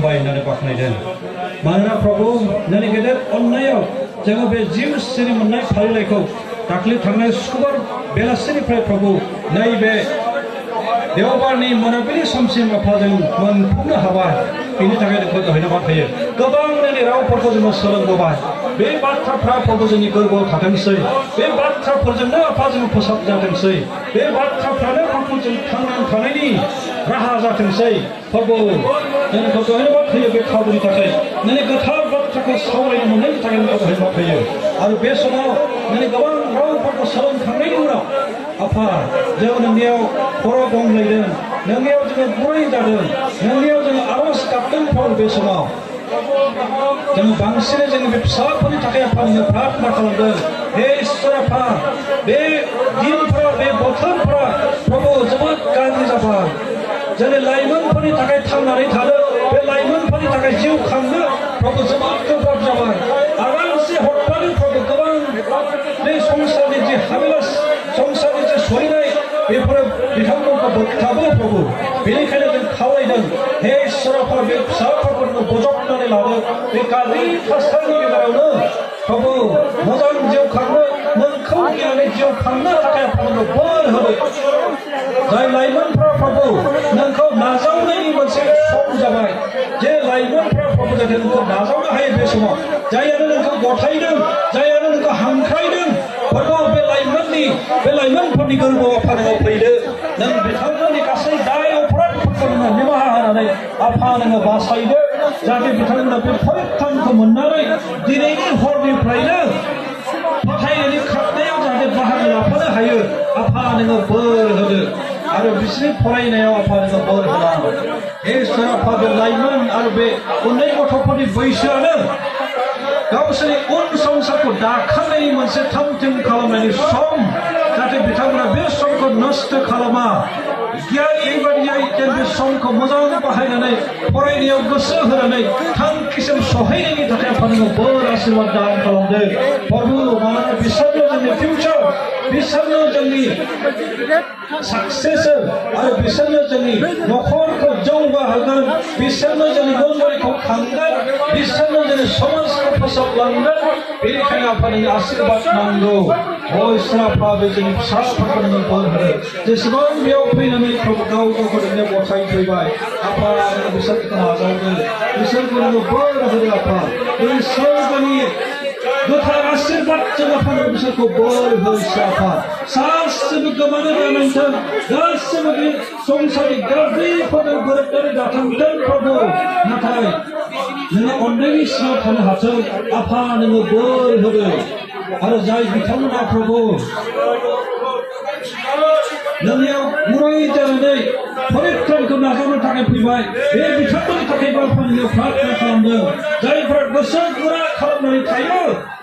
हामबाय होननानै बाख्नायदों मानोना प्रभु नोंनि गेदेर अननायाव जोङो बे जिउ सिरि मोननाय फारिलाइखौ दाख्लै थांनाय सुक्रुबार बेलासिनिफ्राय प्रभु नैबे देवबारनि मोनाबिलि समसिम आफाजों मोनफुंनो हाबाय बेनि थाखाय नोंखौ धन्यबाद होयो गोबां नोंनि रावफोरखौ जोङो सोलोंबोबाय बे बाथ्राफ्रा प्रभु जोंनि गोरबोआव थाथोंसै बे बाथ्राफोरजोंनो आफा जों फोसाबजाथोंसै बे बाथ्राफ्रानो प्रभु जों थांनानै थानायनि राहा जाथोंसै प्रभु जों नोंखौ धन्यबाद होयो बे खाबुनि थाखाय नोंनि गोथार बाथ्राखौ सावरायनो मोननायनि थाखाय नोंखौ धन्यबाद होयो आरो बे समाव नोंनि गोबां रावफोरखौ सोलोंखांनायनि उनाव आफा जों नोंनियाव खर' गंलायदों नोंनियाव जोङो गुरै जादों नोंनियाव जोङो आर'ज गाबदों प्रभु बे समाव जोङो बांसिनै जोंनि बे फिसाफोरनि थाखाय आफा नोङो प्रार्थना खालामदों हे इसोर आफा बे दिनफोरा बे बोथोरफोरा प्रभु जोबोद गाज्रि जाबाय जोंनि लाइमोनफोरनि थाखाय थांनानै थानो बे लाइमोनफोरनि थाखाय जिउ खांनो प्रभु जोबोद गोब्राब जाबाय आरामसे हरफानो प्रभु गोबां बे संसारनि जे हाबिलास संसारनि जे सलिनाय बेफोरो बिथांमोनखौ बोगथाबो प्रभु बेनिखायनो जों खावलायदों हे इसोर आफा बे फिसाफोरखौ बजबनानै लादो बे गाज्रि थासारिनि गेजेरावनो प्रभु मोजां जिउ खांनो नोंखौ गिनानै जिउ खांनो थाखाय आफाखौ बोर होदो जाय लाइमोनफ्रा प्रभु नोंखौ नाजावनायनि मोनसे सम जाबाय जे लाइमोनफ्रा प्रभु जाहाथे नोंखौ नाजावनो हायो बे समाव जायानो नोंखौ गथायदों जायानो नोंखौ हांख्रायदों प्रभु बे लाइमोनफोरनि गोरबोआव आफा नोङो फैदो नों बिथांमोननि गासै दाय अपराधफोरखौ नोङो निमाहा होनानै आफा नोङो बासायदो जाहाथे बिथांमोना बे परित्रानखौ मोननानै दिनैनि हरनिफ्रायनो फोथायनायनि खारनायाव जाहाथे बाहागो लाफानो हायो आफा नोङो बोर होदो आरो बिसोरनि फरायनायाव आफा नोङो बोर होना इसोर आफा बे लाइमोन आरो बे उन्दै गथ'फोरनि बैसोआनो गावसोरनि उन संसारखौ दाखांनायनि मोनसे थामथिम खालामनायनि सम जाहाथे बिथांमोना बे समखौ नष्ट खालामा गियान बेबायदियै जों बे समखौ मोजां बाहायनानै फरायनायाव गोसो होनानै थांखिसिम सहैनायनि थाखाय आफा नोङो बोर आशीर्बाद दान खालामदो प्रभु मानोना बिसोरनो जोंनि फिउचार बिसोरनो जोंनि साक्सेसर आरो बिसोरनो जोंनि न'खरखौ जौगाहोगोन बिसोरनो जोंनि न'खरखौ खांगोन बिसोरनो जोंनि समाजखौ फोसाबलांगोन बेनिखायनो आफा नोंनि आशीर्बाद नांगौ इसोर आफा बे जोंनि फिसाफोरखौ नोङो बोर होदो जेसेबां बेयाव फैनानै गाव गावखौ नोङो गथायफैबाय आफा नोङो बिसोरखौ नाजावदो बिसोरखौ नोङो बोर होदो आफा इसोरनि गोथार आशीर्बाद जों आफा बिसोरखौ बोर हो इसोर आफा सासेबो गोमानो दानांथों गासैबो बे संसारनि गाज्रिफोरजों गोरोबनानै दाथांथों प्रभु नाथाय नोङो अननायनि सिङाव थानो हाथों आफा नोङो बोर होदो आरो जाय बिथांमोना प्रभु नोंनियाव गुरै जानानै परित्रानखौ नाजावनो थाखाय फैबाय बे बिथांमोननि थाखाय आफा नोङो प्रार्थना खालामदों जायफोरा गोसो गुरा खालामनानै थायो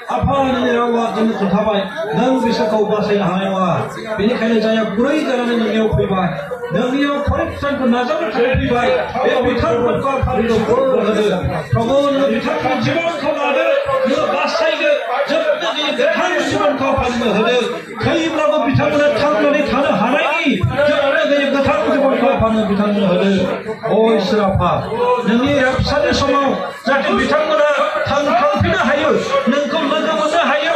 आफा नोंनि रावा जोंनो खोन्थाबाय नों बिसोरखौ बासायनो हानाय नङा बेनिखायनो जायहा गुरै जानानै नोंनियाव फैबाय नोंनियाव परित्रानखौ नाजावनो थाखाय फैबाय बे बिथांमोनखौ आफा नोङो बोर होदो प्रभु नोङो बिथांमोननि जिबनखौ लादो नोङो बासायदो जोबनानै गोथार जिबनखौ आफा नोङो होदो थैब्लाबो बिथांमोना थांनानै थानो हानायनि जोबनानै गोथार जिबनखौ आफा नोङो बिथांमोननो होदो इसोर आफा नोंनि फिसानि समाव जाहाथे बिथांमोना थांफिननो हायो नोंखौ लोगो मोननो हायो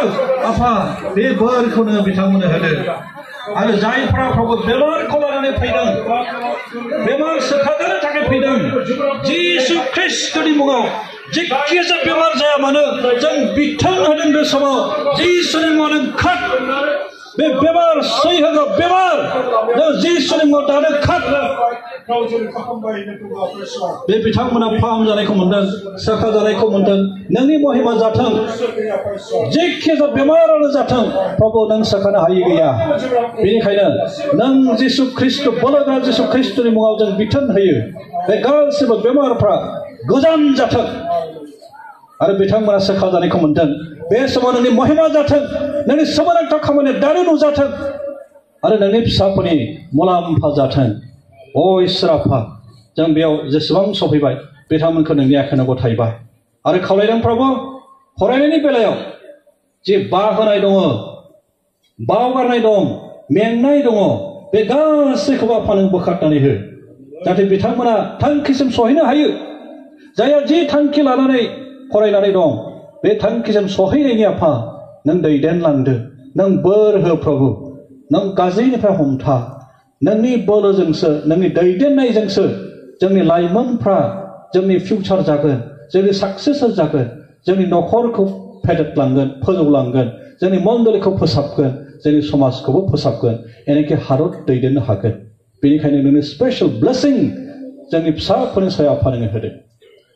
आफा बे बोरखौ नोङो बिथांमोननो होदो आरो जायफ्रा प्रभु बेमारखौ लानानै फैदों बेमार सोखाजानो थाखाय फैदों जिसु ख्रिस्टनि मुङाव जिखिजाया बेमार जाया मानो जों बिथोन होदों बे समाव जिसुनि मुङाव नों खाट बे बेमार सै होग्रा बेमार नों जिसुनि मुङाव दानो खाट बे बिथांमोना फाहामजानायखौ मोनदों सोखाजानायखौ मोनदों नोंनि महिमा जाथों जिखिजाया बेमारानो जाथों प्रभु नों सोखानो हायि गैया बेनिखायनो नों जिसु ख्रिस्ट बोलोगोरा जिसु ख्रिस्टनि मुङाव जों बिथोन होयो बे गासैबो बेमारफ्रा गोजान जाथों आरो बिथांमोना सोखाजानायखौ मोनदों बे समाव नोंनि महिमा जाथों नोंनि सोमोनांथाव खामानिया दानो नुजाथों आरो नोंनि फिसाफोरनि मुलाम्फा जाथों इसोर आफा जों बेयाव जेसेबां सफैबाय बिथांमोनखौ नोंनि आखायाव गथायबाय आरो खावलायदों प्रभु फरायनायनि बेलायाव जे बाहोनाय दङ बावगारनाय दं मेंनाय दङ बे गासैखौबो आफा नों बोखारनानै हो जाहाथे बिथांमोना थांखिसिम सहैनो हायो जायहा जि थांखि लानानै फरायनानै दं बे थांखिजों सहैनायनि आफा नों दैदेनलांदो नों बोर हो प्रभु नों गाज्रिनिफ्राय हमथा नोंनि बोलोजोंसो नोंनि दैदेननायजोंसो जोंनि लाइमोनफ्रा जोंनि फिउचार जागोन जोंनि साक्सेसर जागोन जोंनि नखरखौ फेदेरलांगोन फोजौलांगोन जोंनि मण्डलीखौ फोसाबगोन जोंनि समाजखौबो फोसाबगोन एनेखे हादर दैदेननो हागोन बेनिखायनो नोंनि स्पेशल ब्लेसिं जोंनि फिसाफोरनि सायाव आफा नोङो होदो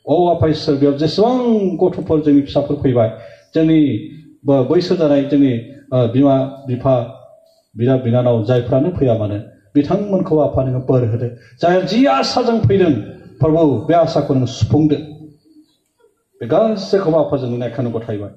अ आफा इसोर बेयाव जेसेबां गथ'फोर जोंनि फिसाफोर फैबाय जोंनि बैसो जानाय जोंनि बिमा बिफा बिदा बिनानाव जायफ्रानो फैया मानो बिथांमोनखौ आफा नोङो बोर होदो जाय जि आसाजों फैदों प्रभु बे आसाखौ नोङो सुफुंदो बे गासैखौबो आफा जोंनि नायखानो गथायबाय